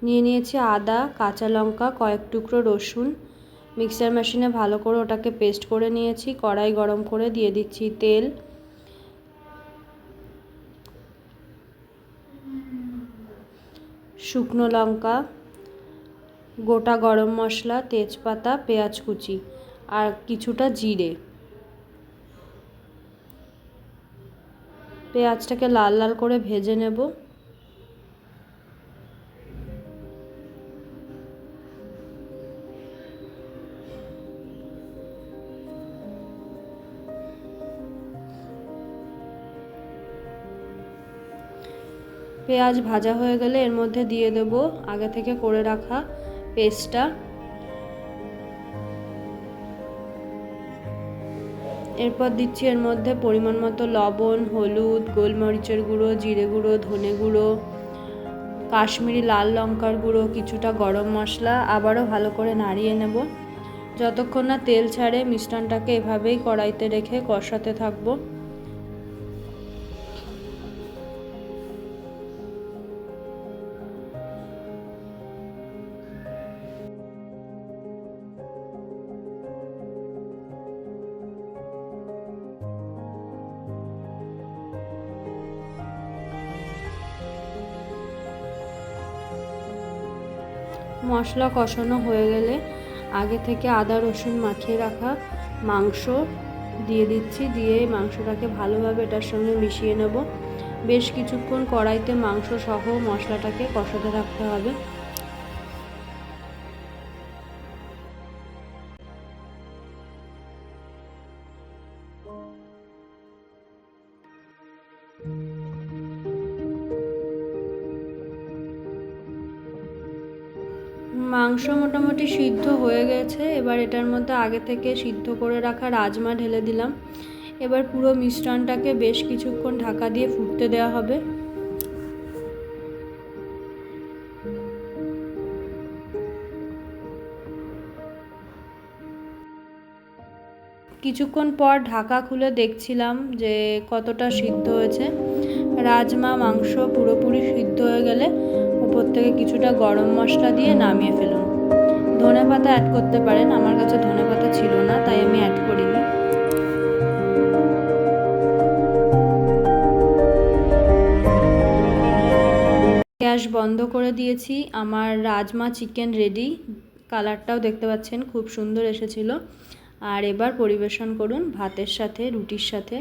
নিয়ে নিয়েছি আদা, কাঁচা লঙ্কা, কয়েক টুকরো রসুন। মিক্সার মেশিনে ভালো করে ওটাকে পেস্ট করে নিয়েছি। কড়াই গরম করে দিয়ে দিচ্ছি তেল, শুকনো লঙ্কা, গোটা গরম মশলা, তেজপাতা, পেঁয়াজ কুচি আর কিছুটা জিরে। পেঁয়াজটাকে লাল লাল করে ভেজে নেব। পেঁয়াজ ভাজা হয়ে গেলে এর মধ্যে দিয়ে দেব আগে থেকে করে রাখা পেস্টটা। এরপর দিচ্ছি এর মধ্যে পরিমাণ মতো লবণ, হলুদ, গোলমরিচের গুঁড়ো, জিরে গুঁড়ো, ধনে গুঁড়ো, কাশ্মীরি লাল লঙ্কার গুঁড়ো, কিছুটা গরম মশলা। আবারও ভালো করে নাড়িয়ে নেব। যতক্ষণ না তেল ছাড়ে মিশ্রণটাকে এভাবেই কড়াইতে রেখে কষাতে থাকবো। মশলা কষানো হয়ে গেলে আগে থেকে আদা রসুন মাখিয়ে রাখা মাংস দিয়ে দিচ্ছি। দিয়ে মাংসটাকে ভালোভাবে এটার সঙ্গে মিশিয়ে নেব। বেশ কিছুক্ষণ কড়াইতে মাংস সহ মশলাটাকে কষাতে রাখতে হবে। মাংস মোটামুটি সিদ্ধ হয়ে গেছে। এবার এটার মধ্যে আগে থেকে সিদ্ধ করে রাখা রাজমা ঢেলে দিলাম। এবার পুরো মিশ্রণটাকে বেশ কিছুক্ষণ ঢাকা দিয়ে ফুটতে দেওয়া হবে। কিছুক্ষণ পর ঢাকা খুলে দেখছিলাম যে কতটা সিদ্ধ হয়েছে। রাজমা মাংস পুরোপুরি সিদ্ধ হয়ে গেলে উপর থেকে কিছুটা গরম মশলা দিয়ে নামিয়ে ফেলুন। ধনেপাতা অ্যাড করতে পারেন, আমার কাছে ধনেপাতা ছিল না তাই আমি অ্যাড করিনি। গ্যাস বন্ধ করে দিয়েছি। আমার রাজমা চিকেন রেডি। কালারটাও দেখতে পাচ্ছেন খুব সুন্দর এসেছিল। আর এবার পরিবেশন করুন ভাতের সাথে, রুটির সাথে।